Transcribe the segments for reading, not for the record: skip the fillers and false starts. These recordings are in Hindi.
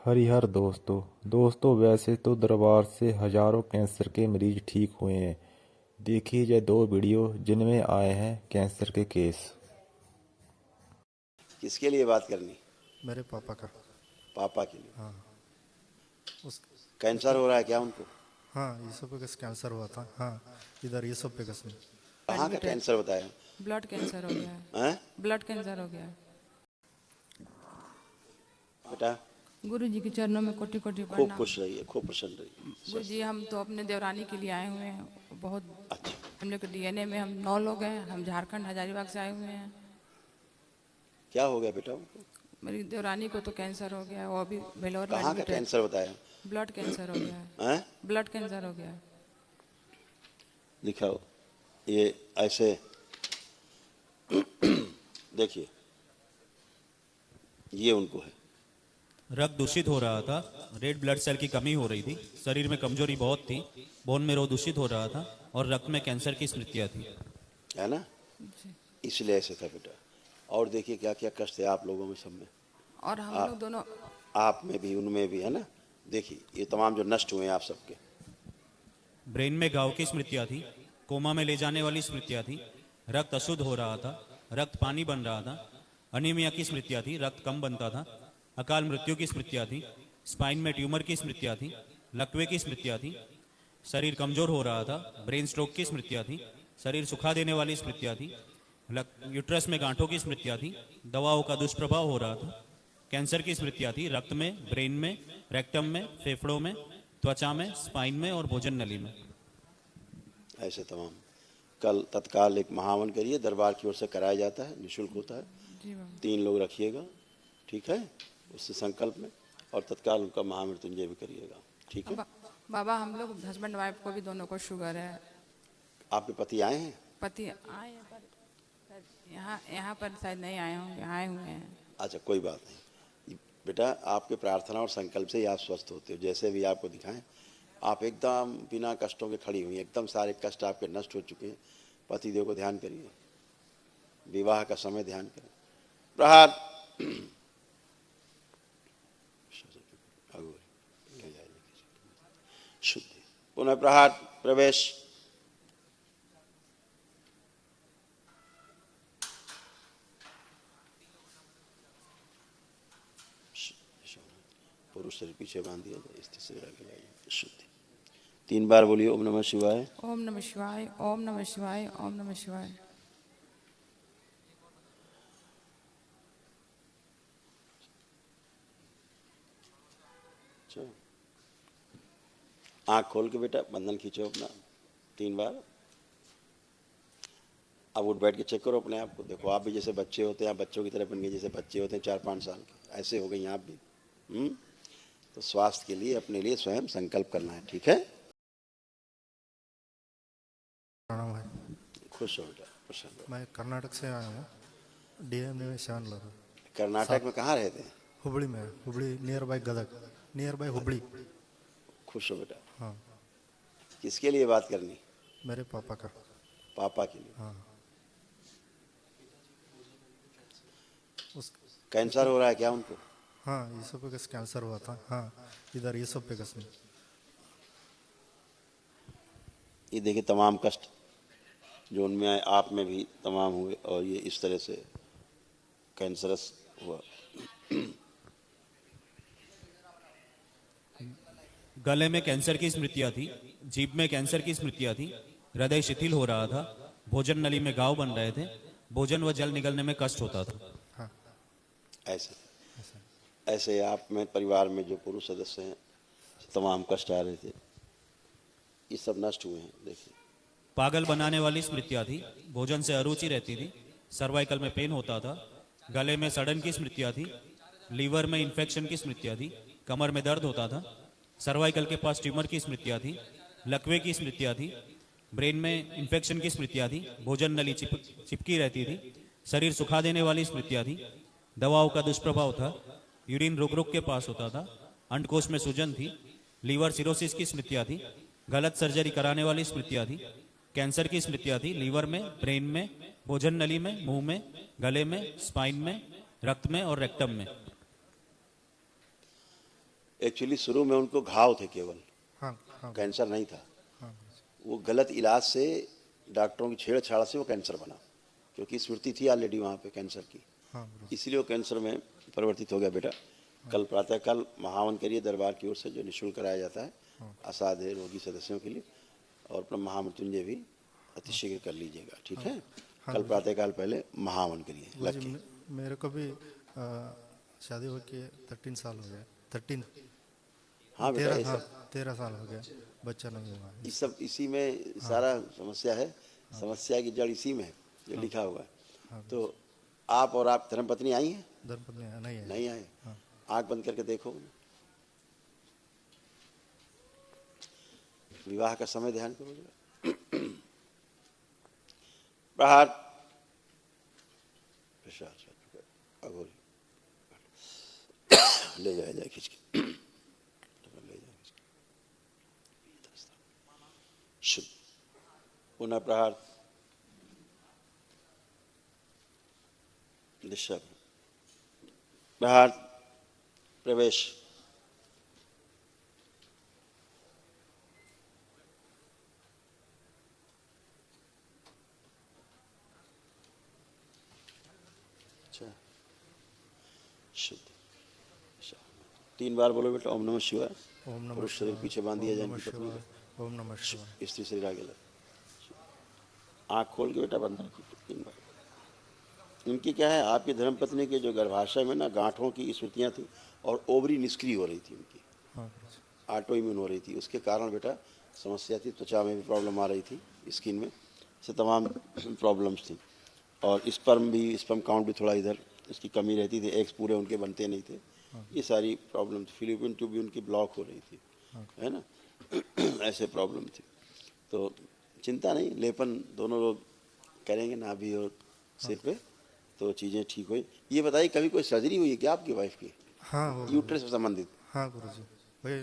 हरिहर दोस्तों वैसे तो दरबार से हजारों कैंसर के मरीज ठीक हुए हैं। देखिए ये दो वीडियो जिनमें आए हैं कैंसर के केस। किसके लिए बात करनी? मेरे पापा का। पापा के लिए। हाँ। उस कैंसर उसका। हो रहा है क्या उनको? हाँ, ईसोफेगस कैंसर हुआ था। हाँ, इधर ईसोफेगस में। कहाँ का एडमिट है। कैंसर बताया? ब्लड कैंसर हो गया है। हैं ब्लड कैंसर हो गया है। बेटा? गुरु जी के चरणों में कोटि कोटि खूब प्रणाम। खुश रहिए, खूब प्रसन्न रहिए। गुरु जी हम तो अपने देवरानी के लिए आए हुए हैं। बहुत अच्छा, हम लोग के डीएनए में हम 9 लोग हैं। हम झारखंड हजारीबाग से आए हुए हैं। क्या हो गया बेटा उनको? मेरी देवरानी को तो कैंसर हो गया है। वो अभी भेलोर में कहाँ का एडमिट है। कैंसर बताया? ब्लड कैंसर हो गया है। हैं ब्लड कैंसर हो गया है। दिखाओ ये ऐसे। देखिए ये उनको है। रक्त दूषित हो रहा था, रेड ब्लड सेल की कमी हो रही थी, शरीर में कमजोरी बहुत थी, बोन मेरो दूषित हो रहा था और रक्त में कैंसर की स्मृतियां थी। है ना? इसलिए ऐसे था बेटा। और देखिए क्या क्या कष्ट है आप लोगों में, सब में। और हम लोग दोनों आप में भी, उनमें भी, है ना? देखिए ये तमाम जो नष्ट हुए हैं आप सबके। ब्रेन में घाव की स्मृतियां थी, कोमा में ले जाने वाली स्मृतियां थी, रक्त अशुद्ध हो रहा था, रक्त पानी बन रहा था, अनीमिया की स्मृतियां थी, रक्त कम बनता था, अकाल मृत्यु की स्मृतियां थी, स्पाइन में ट्यूमर की स्मृतियां थी, लकवे की स्मृतियां थी, शरीर कमजोर हो रहा था, ब्रेन स्ट्रोक की स्मृतियां थी, शरीर सुखा देने वाली स्मृतियां थी, यूट्रस में गांठों की स्मृतियां थी, दवाओं का दुष्प्रभाव हो रहा था, कैंसर की स्मृतियां थी, रक्त में, ब्रेन में, रेक्टम में, फेफड़ों में, त्वचा में, स्पाइन में और भोजन नली में। ऐसे तमाम। कल तत्काल एक महावन करिए, दरबार की ओर से कराया जाता है, निःशुल्क होता है। जी बाबा। 3 लोग रखिएगा, ठीक है? उससे संकल्प में। और तत्काल उनका महामृत्युंजय भी करिएगा, ठीक है? बाबा हम लोग हस्बैंड वाइफ को भी दोनों को शुगर है। आपके पति आए हैं? पति आए हैं पर शायद यहाँ पर शायद नहीं आए होंगे। आए हुए हैं। अच्छा, कोई बात नहीं बेटा। आपके प्रार्थना और संकल्प से ही आप स्वस्थ होते हो। जैसे भी आपको दिखाएं, आप एकदम बिना कष्टों के खड़ी हुई हैं। एकदम सारे कष्ट आपके नष्ट हो चुके हैं। पतिदेव को ध्यान करिए, विवाह का समय ध्यान करें। प्रहार। शुद्धि। पुनः प्रहार। प्रवेश। पुरुष शरीर पीछे बांध दिया जाए, स्थिति से आगे लाइए। शुद्धि। 3 बार बोलिए ओम नमः शिवाय। ओम नमः शिवाय। ओम नमः शिवाय। ओम नमः शिवाय। आँख खोल के बेटा बंधन खींचो अपना 3 बार। अब उठ बैठ के चेक करो अपने आप को। देखो आप भी जैसे बच्चे होते हैं, आप बच्चों की तरह बन गए, जैसे बच्चे होते हैं 4-5 साल के, ऐसे हो गई आप भी। तो स्वास्थ्य के लिए अपने लिए स्वयं संकल्प करना है, ठीक है? प्रणाम भाई। खुश हो बेटा, प्रसन्न हो। मैं कर्नाटक से आया हूँ। डीएनए में 7 लोग। कर्नाटक में कहाँ रहते हैं? हुबली में। Hubli near by Gadag, near by Hubli. खुश हो बेटा। हाँ, किसके लिए बात करनी? मेरे पापा का। पापा के लिए। हाँ। उस कैंसर हो रहा है क्या उनको? हाँ, ईसोफेगस कैंसर हुआ था। हाँ, इधर ईसोफेगस में। ये देखिए तमाम कष्ट जो उनमें आए, आप में भी तमाम हुए, और ये इस तरह से कैंसरस हुआ। गले में कैंसर की स्मृतियां थी, जीभ में कैंसर की स्मृतियां थी, हृदय शिथिल हो रहा था, भोजन नली में घाव बन रहे थे, भोजन व जल निगलने में कष्ट होता था। हाँ, ऐसे ऐसे आप में परिवार में जो पुरुष सदस्य हैं, तमाम कष्ट आ रहे थे, ये सब नष्ट हुए हैं। देखिए पागल बनाने वाली स्मृतियां थी, भोजन से अरुचि रहती थी, सर्वाइकल में पेन होता था, गले में सड़न की स्मृतियां थी, लीवर में इन्फेक्शन की स्मृतियां थी, कमर में दर्द होता था, सर्वाइकल के पास ट्यूमर की स्मृतियां थी, लकवे की स्मृतियां थी, ब्रेन में इन्फेक्शन की स्मृतियां थी, भोजन नली चिपकी रहती थी, शरीर सुखा देने वाली स्मृतियां थी, दवाओं का दुष्प्रभाव था, यूरिन रुक रुक के पास होता था, अंडकोश में सूजन थी, लीवर सिरोसिस की स्मृतियां थी, गलत सर्जरी कराने वाली स्मृतियां थी, कैंसर की स्मृतियां थी, लीवर में, ब्रेन में, भोजन नली में, मुंह में, गले में, स्पाइन में, रक्त में और रेक्टम में। एक्चुअली शुरू में उनको घाव थे केवल, हाँ हाँ कैंसर नहीं था। हाँ वो गलत इलाज से, डॉक्टरों की छेड़छाड़ से वो कैंसर बना, क्योंकि स्मृति थी ऑलरेडी वहाँ पे कैंसर की, हाँ गुरुजी। इसलिए वो कैंसर में परिवर्तित हो गया बेटा। कल प्रातःकाल महावन करिए दरबार की ओर से, जो निःशुल्क कराया जाता है असाध्य रोगी सदस्यों के लिए, और अपना महामृत्युंजय भी अतिशीघ्र कर लीजिएगा, ठीक है। कल प्रातःकाल पहले महावन करिए लग गुरुजी, के। मेरे को भी शादी हो के 13 साल हो गया। 13 हाँ बेटा, ये 13 हाँ सब 13 साल हो गया, बच्चा नहीं हुआ। इस सब इसी में सारा समस्या है। समस्या की जड़ इसी में है जो लिखा हुआ है। तो आप और आप धर्मपत्नी आई हैं? धर्मपत्नी नहीं है। नहीं आए? आंख बंद करके देखो। विवाह का समय ध्यान करो जरा। प्रहार अघोरी ले जाए खींच के, ले जाए खींच के। शुभ। पुनः प्रहार दिशा, प्रहार प्रवेश, अच्छा शुद्ध। 3 बार बोलो बेटा ओम नमः शिवाय। ओम नमः पुरुष शरीर शिवाय, पीछे बांध दिया ओम जाए नमः इनकी पत्नी शिवाय, ओम नमः शिवाय। को, स्त्री शरीर आगे लग। आँख खोल के बेटा बंद रखिए 3 बार। इनकी क्या है, आपकी धर्मपत्नी के जो गर्भाशय में ना गांठों की स्मृतियाँ थी और ओवरी निष्क्रिय हो रही थी उनकी, हाँ गुरुजी। ऑटो इम्यून हो रही थी, उसके कारण बेटा समस्या थी। त्वचा में भी प्रॉब्लम आ रही थी, स्किन में से तमाम प्रॉब्लम्स थी, और स्पर्म काउंट भी थोड़ा इधर इसकी कमी रहती थी, एग्स पूरे उनके बनते नहीं थे। ये सारी प्रॉब्लम थी। फिलिपिन ट्यूब भी उनकी ब्लॉक हो रही थी, है ना। ऐसे प्रॉब्लम थी। तो चिंता नहीं, लेपन दोनों लोग करेंगे ना भी और सिर पे, तो चीज़ें ठीक हुई। ये बताइए कभी कोई सर्जरी हुई है क्या आपकी वाइफ की, हाँ हो यूट्रस से संबंधित? हाँ गुरुजी, वही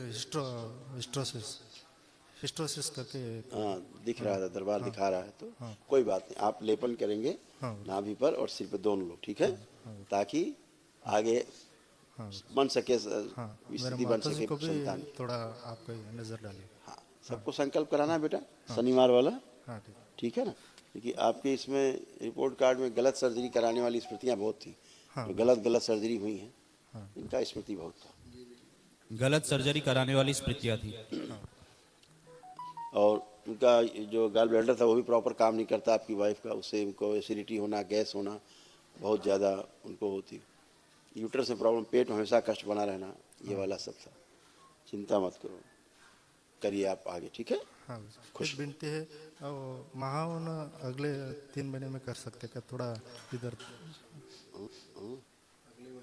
हिस्टोसिस करके। हाँ, दिख रहा था, दरबार दिखा रहा है। तो हाँ। कोई बात नहीं, आप लेपन करेंगे हाँ। नाभि पर और सिर पे दोनों लोग, ठीक है, ताकि आगे हाँ बन सके, हाँ, मेरे स्थिति बन माता जी सके को भी संतान। थोड़ा आपको नज़र डालिए। हाँ, सबको संकल्प कराना है बेटा, शनिवार वाला, हाँ ठीक। ठीक है ना। क्योंकि आपके इसमें रिपोर्ट कार्ड में गलत सर्जरी कराने वाली स्मृतियाँ बहुत थी, हाँ। तो गलत सर्जरी हुई हैं, इनका स्मृति बहुत था। गलत सर्जरी कराने वाली स्मृतियाँ थी। और उनका जो गाल ब्लैडर था वो भी प्रॉपर काम नहीं करता आपकी वाइफ का, उससे उनको एसिडिटी होना, गैस होना बहुत ज़्यादा उनको होती। यूट्रस में प्रॉब्लम, पेट में हमेशा कष्ट बना रहना, ये वाला सब था। चिंता मत करो, करिए आप आगे, ठीक है। हाँ खुश बिनती है। और महावन अगले 3 महीने में कर सकते क्या, थोड़ा इधर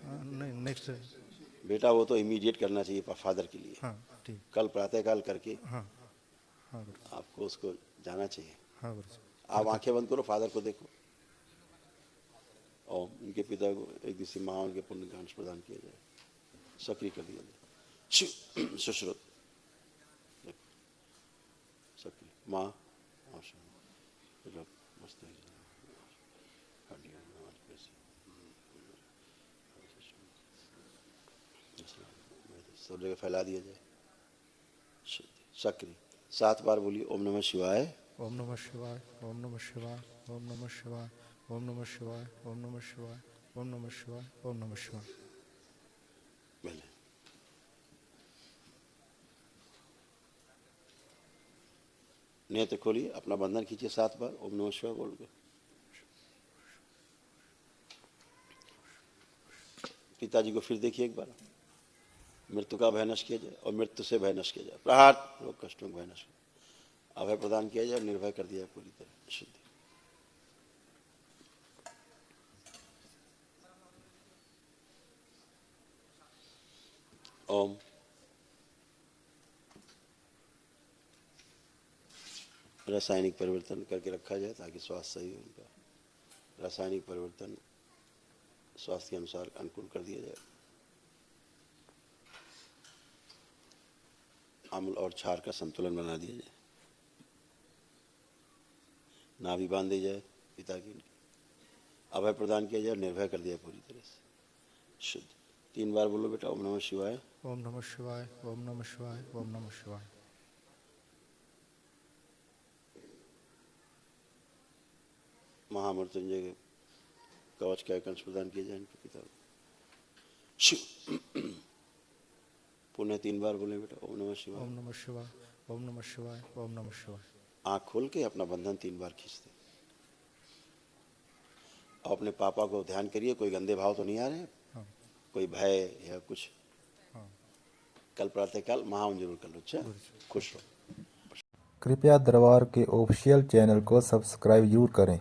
नहीं नेक्स्ट। बेटा वो तो इमीडिएट करना चाहिए फादर के लिए, हाँ ठीक। कल प्रातःकाल करके हाँ हाँ गुरुजी। आपको उसको जाना चाहिए। हाँ गुरुजी। आप आंखें बंद करो, फादर को देखो। और उनके पिता को एक दिवसीय महावन के पुण्य का अंश प्रदान किया जाए, सक्रिय कर दिया जाए। सुश्रुत सक्रिय माँ सब जगह फैला दिया जाए। सक्रिय 7 बार बोलिए ओम नमः शिवाय। ओम नमः शिवाय, ओम नमः शिवाय, ओम नमः शिवाय, ओम नमः शिवाय, ओम नमः शिवाय, ओम नमः शिवाय, ओम नमः शिवाय। पहले नेत्र खोलिए, अपना बंधन खींचिए 7 बार ओम नमः शिवाय बोल के। पिताजी को फिर देखिए एक बार। मृत्यु का भय नष्ट किया जाए और मृत्यु से भय नष्ट किया जाए। प्रहार रोग कष्टों का भय नष्ट, अभय प्रदान किया जाए और निर्भय कर दिया पूरी तरह शुद्धि। ओम रासायनिक परिवर्तन करके रखा जाए ताकि स्वास्थ्य सही हो उनका। रासायनिक परिवर्तन स्वास्थ्य के अनुसार अनुकूल कर दिया जाए। अम्ल और क्षार का संतुलन बना दिया जाए। नाभि बांध दी जाए पिता की, अभय प्रदान किया जाए, निर्भय कर दिया पूरी तरह से शुद्ध। 3 बार बोलो बेटा, ओम नमः शिवाय। ओम नमः शिवाय, ओम नमः शिवाय, ओम नमः शिवाय। महामृत्युंजय कवच का कंस प्रदान किए जाए इनके पिता को। शिव। पुनः 3 बार बोले बेटा, ओम नमः शिवाय। ओम नमः शिवाय, ओम नमः शिवाय, ओम नमः शिवाय। आंख खोल के अपना बंधन 3 बार खींचते। और अपने पापा को ध्यान करिए, कोई गंदे भाव तो नहीं आ रहे, हाँ कोई भय या कुछ। हाँ। कल प्रातःकाल महावन जरूर कर लो। अच्छा, खुश रहो। कृपया दरबार के ऑफिशियल चैनल को सब्सक्राइब जरूर करें।